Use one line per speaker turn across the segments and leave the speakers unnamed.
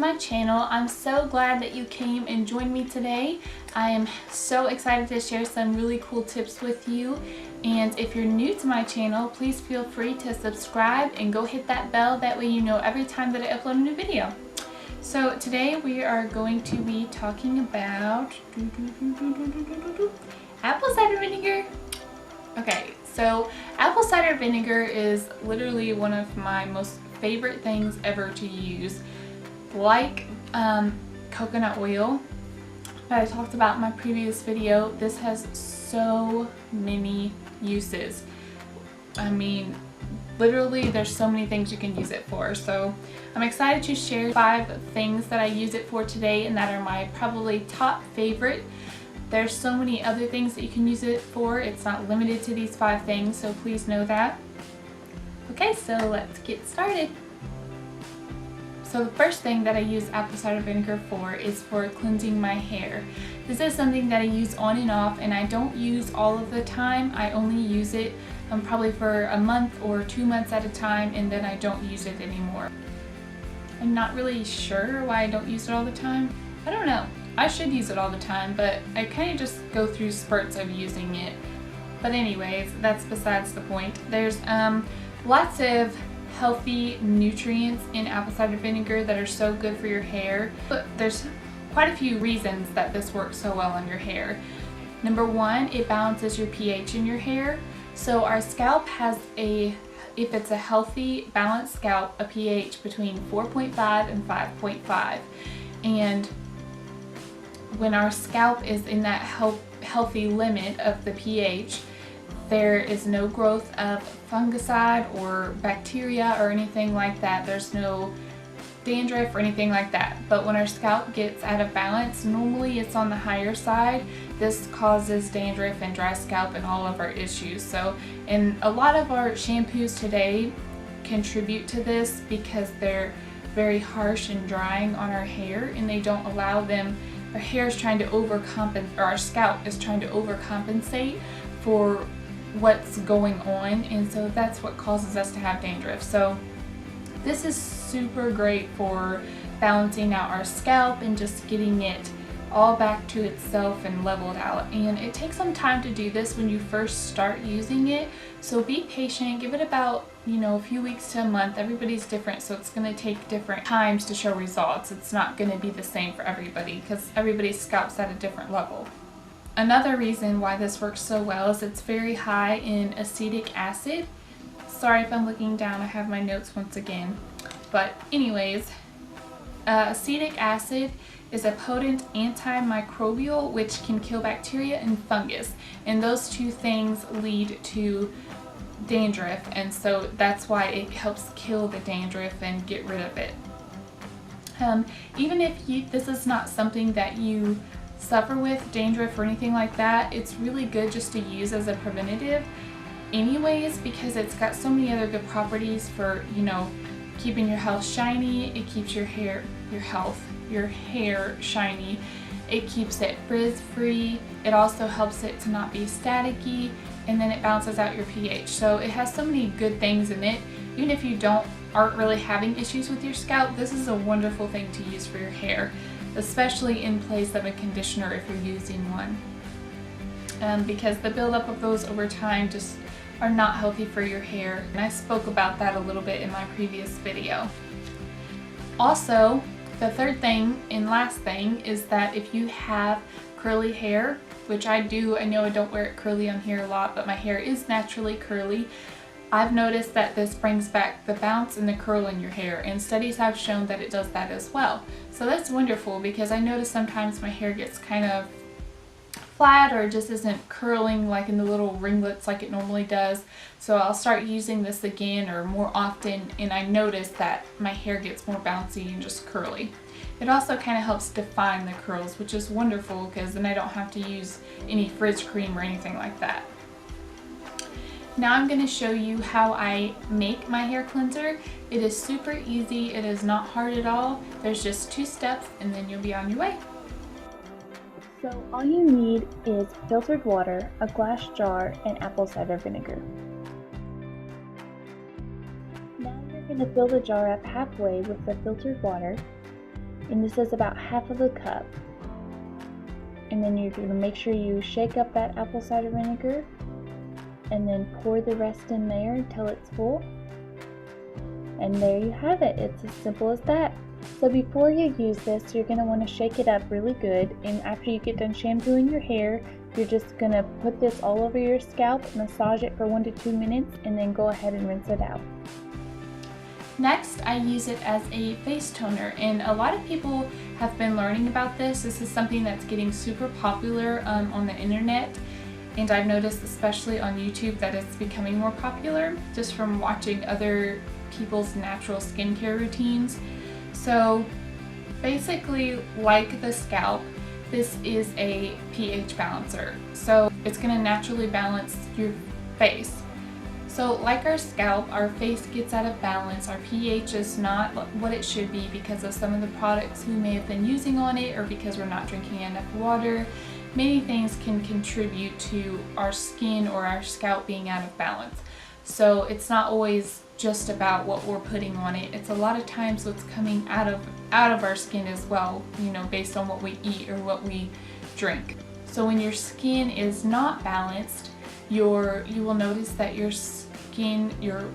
my channel. I'm so glad that you came and joined me today. I am so excited to share some really cool tips with you. And if you're new to my channel, please feel free to subscribe and go hit that bell. That way you know every time that I upload a new video. So today we are going to be talking about apple cider vinegar. Okay, so apple cider vinegar is literally one of my most favorite things ever to use. Like coconut oil that I talked about in my previous video, this has so many uses. I mean, literally there's so many things you can use it for. So I'm excited to share 5 things that I use it for today and that are my probably top favorite. There's so many other things that you can use it for. It's not limited to these 5 things, so please know that. Okay, so let's get started. So the first thing that I use apple cider vinegar for is for cleansing my hair. This is something that I use on and off, and I don't use all of the time. I only use it probably for a month or 2 months at a time, and then I don't use it anymore. I'm not really sure why I don't use it all the time. I don't know. I should use it all the time, but I kind of just go through spurts of using it. But anyways, that's besides the point. There's lots of healthy nutrients in apple cider vinegar that are so good for your hair. But there's quite a few reasons that this works so well on your hair. Number 1, it balances your pH in your hair. So our scalp has if it's a healthy, balanced scalp, a pH between 4.5 and 5.5. And when our scalp is in that healthy limit of the pH, there is no growth of fungicide or bacteria or anything like that. There's no dandruff or anything like that. But when our scalp gets out of balance, normally it's on the higher side. This causes dandruff and dry scalp and all of our issues. So, and a lot of our shampoos today contribute to this because they're very harsh and drying on our hair, and they don't allow them. Our hair is trying to overcompensate, or our scalp is trying to overcompensate for what's going on, and so that's what causes us to have dandruff. So this is super great for balancing out our scalp and just getting it all back to itself and leveled out. And it takes some time to do this when you first start using it, so be patient. Give it about, a few weeks to a month. Everybody's different, so it's going to take different times to show results. It's not going to be the same for everybody because everybody's scalp's at a different level. Another reason why this works so well is it's very high in acetic acid. Sorry if I'm looking down, I have my notes once again. But anyways, acetic acid is a potent antimicrobial which can kill bacteria and fungus. And those two things lead to dandruff, and so that's why it helps kill the dandruff and get rid of it. Even if this is not something that you suffer with, dandruff or anything like that, it's really good just to use as a preventative anyways, because it's got so many other good properties for keeping your health shiny. It keeps your hair shiny. It keeps it frizz free. It also helps it to not be staticky, and then it balances out your pH. So it has so many good things in it. Even if you aren't really having issues with your scalp, this is a wonderful thing to use for your hair, especially in place of a conditioner if you're using one, because the buildup of those over time just are not healthy for your hair, and I spoke about that a little bit in my previous video. Also, the third thing and last thing is that if you have curly hair, which I do, I know I don't wear it curly on here a lot, but my hair is naturally curly, I've noticed that this brings back the bounce and the curl in your hair, and studies have shown that it does that as well. So that's wonderful, because I notice sometimes my hair gets kind of flat or just isn't curling like in the little ringlets like it normally does. So I'll start using this again or more often, and I notice that my hair gets more bouncy and just curly. It also kind of helps define the curls, which is wonderful because then I don't have to use any frizz cream or anything like that. Now I'm going to show you how I make my hair cleanser. It is super easy. It is not hard at all. There's just 2 steps and then you'll be on your way.
So all you need is filtered water, a glass jar, and apple cider vinegar. Now you're going to fill the jar up halfway with the filtered water. and this is about half of a cup. And then you're going to make sure you shake up that apple cider vinegar and then pour the rest in there until it's full. And there you have it. It's as simple as that. So before you use this, you're going to want to shake it up really good, and after you get done shampooing your hair, you're just going to put this all over your scalp, massage it for 1 to 2 minutes, and then go ahead and rinse it out.
Next, I use it as a face toner, and a lot of people have been learning about this. This is something that's getting super popular on the internet, and I've noticed especially on YouTube that it's becoming more popular just from watching other people's natural skincare routines. So basically, like the scalp, this is a pH balancer. So it's going to naturally balance your face. So like our scalp, our face gets out of balance. Our pH is not what it should be because of some of the products we may have been using on it, or because we're not drinking enough water. Many things can contribute to our skin or our scalp being out of balance. So it's not always just about what we're putting on it. It's a lot of times what's coming out of our skin as well, you know, based on what we eat or what we drink. So when your skin is not balanced, you will notice that your skin, your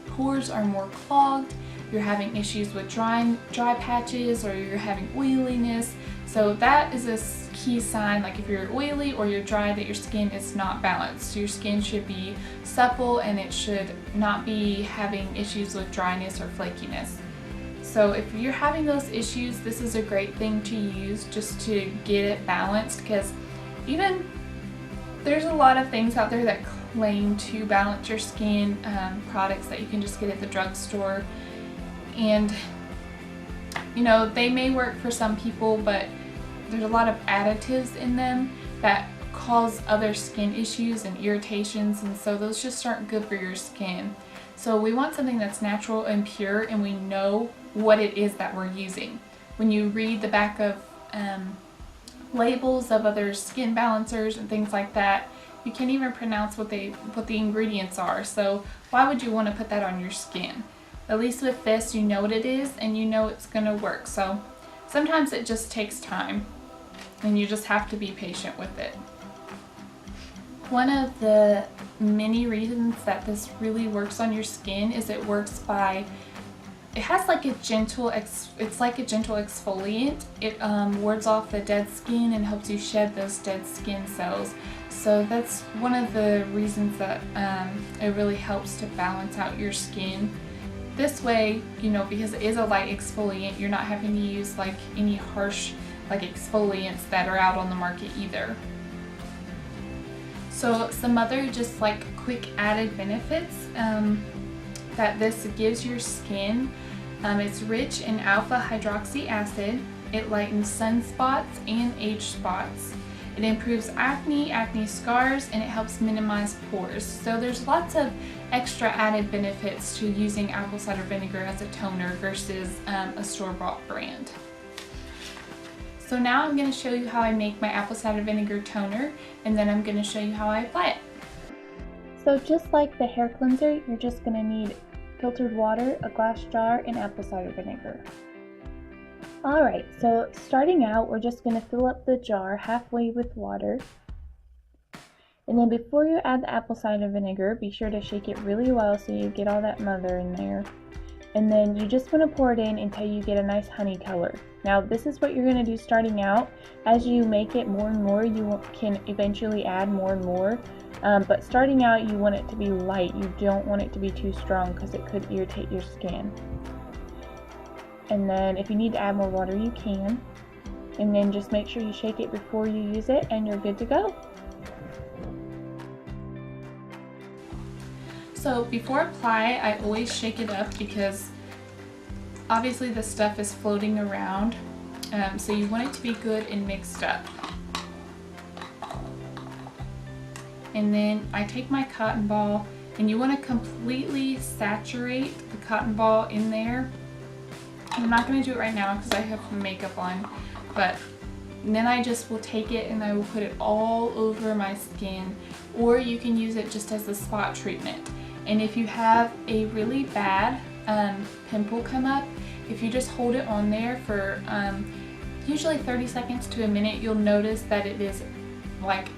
pores are more clogged, you're having issues with dry patches, or you're having oiliness. So that is a key sign, like if you're oily or you're dry, that your skin is not balanced. So your skin should be supple and it should not be having issues with dryness or flakiness. So if you're having those issues, this is a great thing to use just to get it balanced, because even there's a lot of things out there that claim to balance your skin, products that you can just get at the drugstore, and you know, they may work for some people, but there's a lot of additives in them that cause other skin issues and irritations, and so those just aren't good for your skin. So we want something that's natural and pure, and we know what it is that we're using. When you read the back of labels of other skin balancers and things like that, you can't even pronounce what the ingredients are. So why would you want to put that on your skin? At least with this, you know what it is and you know it's gonna work. So sometimes it just takes time, and you just have to be patient with it. One of the many reasons that this really works on your skin is it has like a gentle, it's like a gentle exfoliant. It wards off the dead skin and helps you shed those dead skin cells. So that's one of the reasons that it really helps to balance out your skin. This way, you know, because it is a light exfoliant, you're not having to use like any harsh like exfoliants that are out on the market either. So some other just like quick added benefits that this gives your skin. It's rich in alpha hydroxy acid. It lightens sunspots and age spots. It improves acne scars, and it helps minimize pores. So there's lots of extra added benefits to using apple cider vinegar as a toner versus a store-bought brand. So now I'm going to show you how I make my apple cider vinegar toner, and then I'm going to show you how I apply it.
So just like the hair cleanser, you're just going to need filtered water, a glass jar, and apple cider vinegar. Alright, so starting out, we're just going to fill up the jar halfway with water. And then before you add the apple cider vinegar, be sure to shake it really well so you get all that mother in there. And then you just want to pour it in until you get a nice honey color. Now this is what you're going to do starting out. As you make it more and more, you can eventually add more and more. But starting out, you want it to be light. You don't want it to be too strong because it could irritate your skin. And then if you need to add more water, you can. And then just make sure you shake it before you use it, and you're good to go.
So before I apply, I always shake it up because obviously the stuff is floating around. So you want it to be good and mixed up. And then I take my cotton ball, and you want to completely saturate the cotton ball in there. I'm not going to do it right now because I have makeup on, but then I just will take it and I will put it all over my skin, or you can use it just as a spot treatment. And if you have a really bad pimple come up if you just hold it on there for usually 30 seconds to a minute, you'll notice that it is like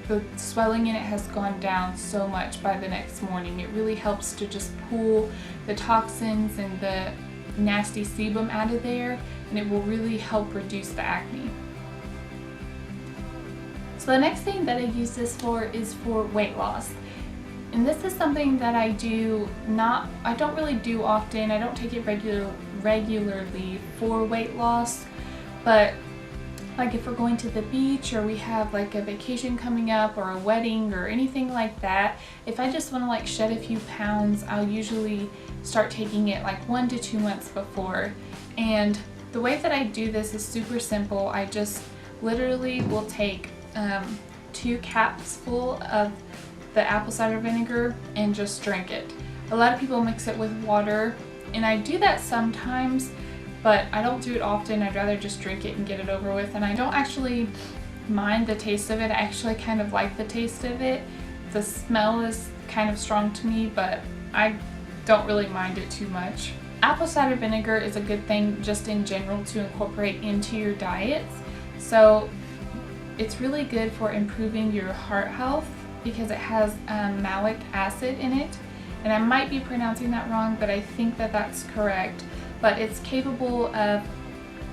the swelling in it has gone down so much by the next morning. It really helps to just pull the toxins and the nasty sebum out of there, and it will really help reduce the acne. So the next thing that I use this for is for weight loss. And this is something that I don't really do often. I don't take it regularly for weight loss, but like if we're going to the beach or we have like a vacation coming up or a wedding or anything like that, if I just want to like shed a few pounds, I'll usually start taking it like 1 to 2 months before. And the way that I do this is super simple. I just literally will take 2 caps full of the apple cider vinegar and just drink it. A lot of people mix it with water, and I do that sometimes, but I don't do it often. I'd rather just drink it and get it over with, and I don't actually mind the taste of it. I actually kind of like the taste of it. The smell is kind of strong to me, but I don't really mind it too much. Apple cider vinegar is a good thing just in general to incorporate into your diets. So it's really good for improving your heart health because it has malic acid in it. And I might be pronouncing that wrong, but I think that that's correct. But it's capable of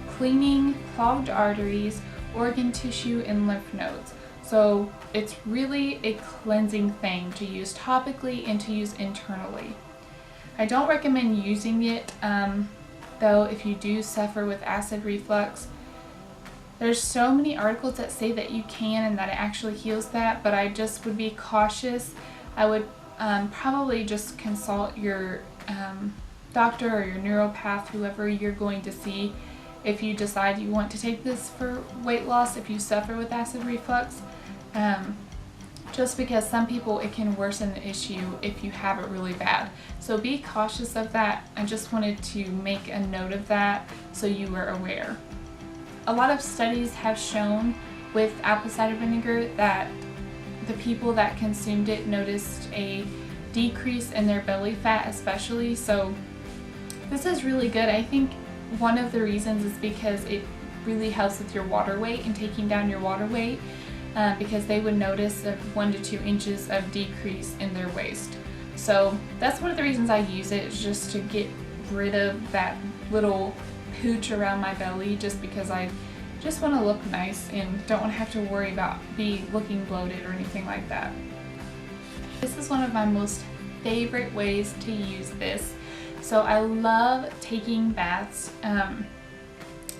cleaning clogged arteries, organ tissue, and lymph nodes. So it's really a cleansing thing to use topically and to use internally. I don't recommend using it though if you do suffer with acid reflux. There's so many articles that say that you can and that it actually heals that, but I just would be cautious. I would probably just consult your doctor or your neuropath, whoever you're going to see, if you decide you want to take this for weight loss if you suffer with acid reflux. Just because some people, it can worsen the issue if you have it really bad. So be cautious of that. I just wanted to make a note of that so you were aware. A lot of studies have shown with apple cider vinegar that the people that consumed it noticed a decrease in their belly fat especially. So this is really good. I think one of the reasons is because it really helps with your water weight and taking down your water weight, because they would notice a 1 to 2 inches of decrease in their waist. So that's one of the reasons I use it, is just to get rid of that little pooch around my belly, just because I just want to look nice and don't want to have to worry about looking bloated or anything like that. This is one of my most favorite ways to use this. So I love taking baths,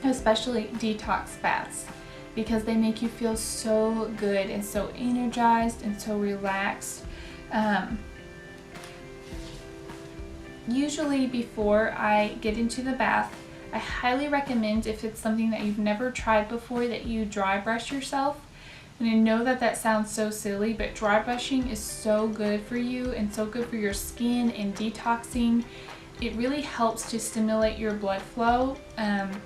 especially detox baths, because they make you feel so good and so energized and so relaxed. Usually before I get into the bath, I highly recommend, if it's something that you've never tried before, that you dry brush yourself. And I know that that sounds so silly, but dry brushing is so good for you and so good for your skin and detoxing. It really helps to stimulate your blood flow. And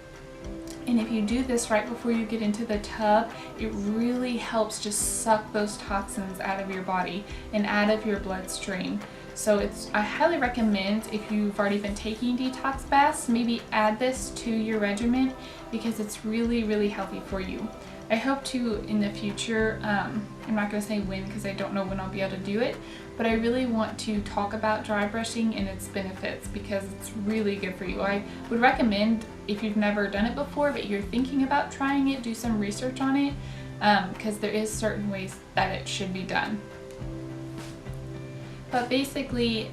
if you do this right before you get into the tub, it really helps just suck those toxins out of your body and out of your bloodstream. So I highly recommend, if you've already been taking detox baths, maybe add this to your regimen, because it's really, really healthy for you. I hope to in the future, I'm not going to say when because I don't know when I'll be able to do it, but I really want to talk about dry brushing and its benefits, because it's really good for you. I would recommend, if you've never done it before but you're thinking about trying it, do some research on it, because there is certain ways that it should be done. But basically,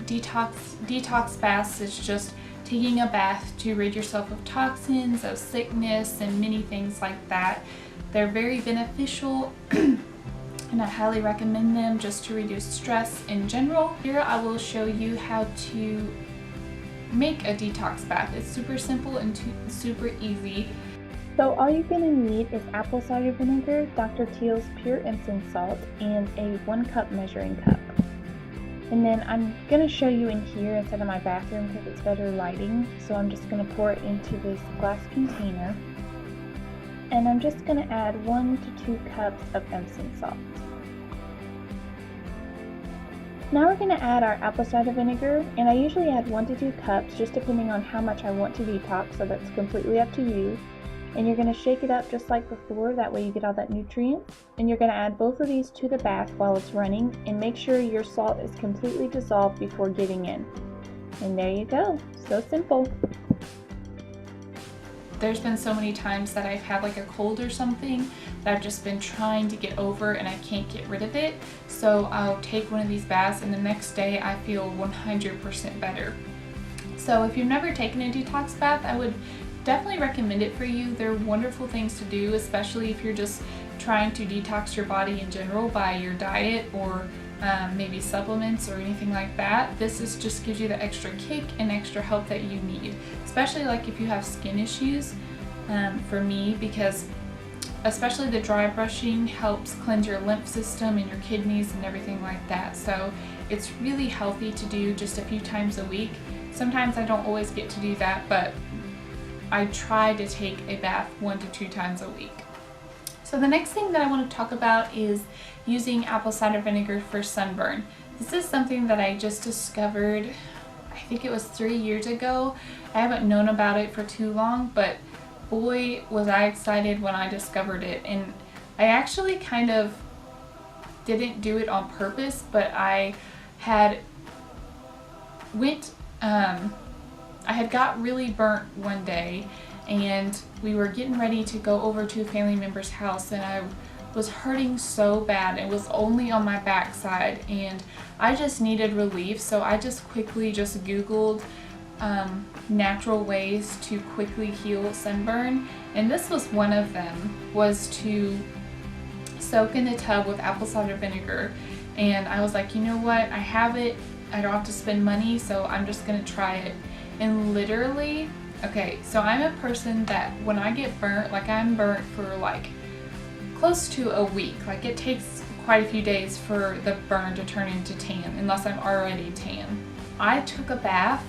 detox baths is just taking a bath to rid yourself of toxins, of sickness, and many things like that. They're very beneficial and I highly recommend them just to reduce stress in general. Here I will show you how to make a detox bath. It's super simple and super easy.
So all you're going to need is apple cider vinegar, Dr. Teal's pure Epsom salt, and a 1 cup measuring cup. And then I'm going to show you in here instead of my bathroom because it's better lighting. So I'm just going to pour it into this glass container. And I'm just going to add 1 to 2 cups of Epsom salt. Now we're going to add our apple cider vinegar, and I usually add 1 to 2 cups just depending on how much I want to detox, so that's completely up to you. And you're going to shake it up just like before, that way you get all that nutrients. And you're going to add both of these to the bath while it's running, and make sure your salt is completely dissolved before getting in. And there you go, so simple.
There's been so many times that I've had like a cold or something that I've just been trying to get over and I can't get rid of it. So I'll take one of these baths and the next day I feel 100% better. So if you've never taken a detox bath, I would definitely recommend it for you. They're wonderful things to do, especially if you're just trying to detox your body in general by your diet or maybe supplements or anything like that. This just gives you the extra kick and extra help that you need, especially like if you have skin issues. For me, because especially the dry brushing helps cleanse your lymph system and your kidneys and everything like that. So it's really healthy to do just a few times a week. Sometimes I don't always get to do that, but I try to take a bath 1 to 2 times a week. So the next thing that I want to talk about is using apple cider vinegar for sunburn. This is something that I just discovered, I think it was 3 years ago. I haven't known about it for too long, but boy was I excited when I discovered it. And I actually kind of didn't do it on purpose, but I had got really burnt one day, and we were getting ready to go over to a family member's house, and I was hurting so bad. It was only on my backside and I just needed relief. So I just quickly Googled natural ways to quickly heal sunburn, and this was one of them, was to soak in the tub with apple cider vinegar. And I was like, you know what, I have it, I don't have to spend money, so I'm just gonna try it. And literally, okay, so I'm a person that when I get burnt, like I'm burnt for like close to a week. Like it takes quite a few days for the burn to turn into tan, unless I'm already tan. I took a bath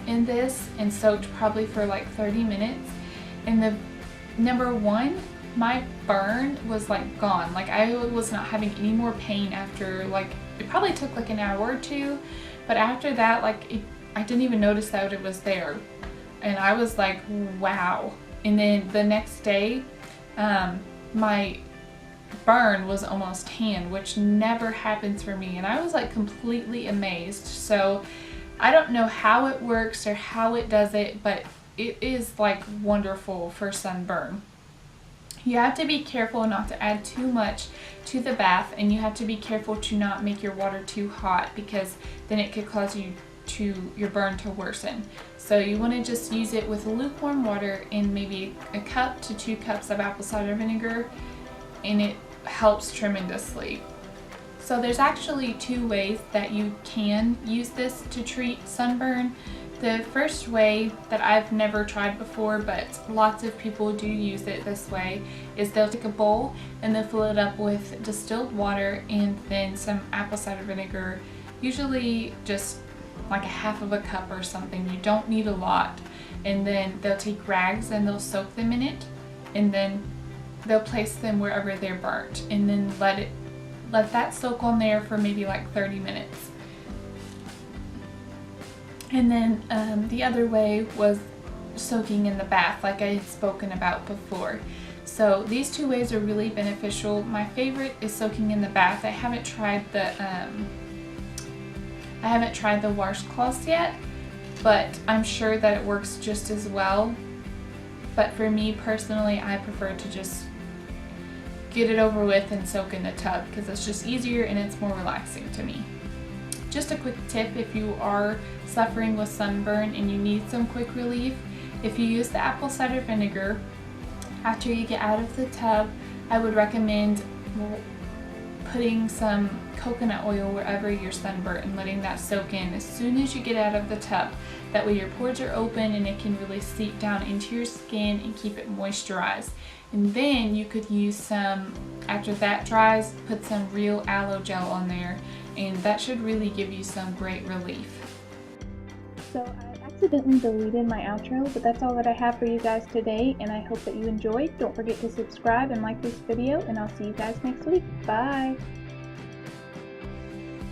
in this and soaked probably for like 30 minutes, and number one, my burn was like gone. Like I was not having any more pain after, like it probably took like an hour or two, but after that, like I didn't even notice that it was there. And I was like, wow. And then the next day, my burn was almost tan, which never happens for me. And I was like completely amazed. So I don't know how it works or how it does it, but it is like wonderful for sunburn. You have to be careful not to add too much to the bath, and you have to be careful to not make your water too hot, because then it could cause your burn to worsen. So you want to just use it with lukewarm water and maybe a cup to 2 cups of apple cider vinegar, and it helps tremendously. So there's actually 2 ways that you can use this to treat sunburn. The first way that I've never tried before, but lots of people do use it this way, is they'll take a bowl and they'll fill it up with distilled water and then some apple cider vinegar, usually just like a half of a cup or something. You don't need a lot. And then they'll take rags and they'll soak them in it, and then they'll place them wherever they're burnt, and then let that soak on there for maybe like 30 minutes. And then the other way was soaking in the bath, like I had spoken about before. So these 2 ways are really beneficial. My favorite is soaking in the bath. I haven't tried the washcloths yet, but I'm sure that it works just as well. But for me personally, I prefer to just get it over with and soak in the tub, because it's just easier and it's more relaxing to me. Just a quick tip, if you are suffering with sunburn and you need some quick relief, if you use the apple cider vinegar, after you get out of the tub, I would recommend putting some coconut oil wherever you're sunburnt and letting that soak in as soon as you get out of the tub. That way your pores are open and it can really seep down into your skin and keep it moisturized. And then you could use some, after that dries, put some real aloe gel on there, and that should really give you some great relief.
So I accidentally deleted my outro, but that's all that I have for you guys today, and I hope that you enjoyed. Don't forget to subscribe and like this video, and I'll see you guys next week. Bye!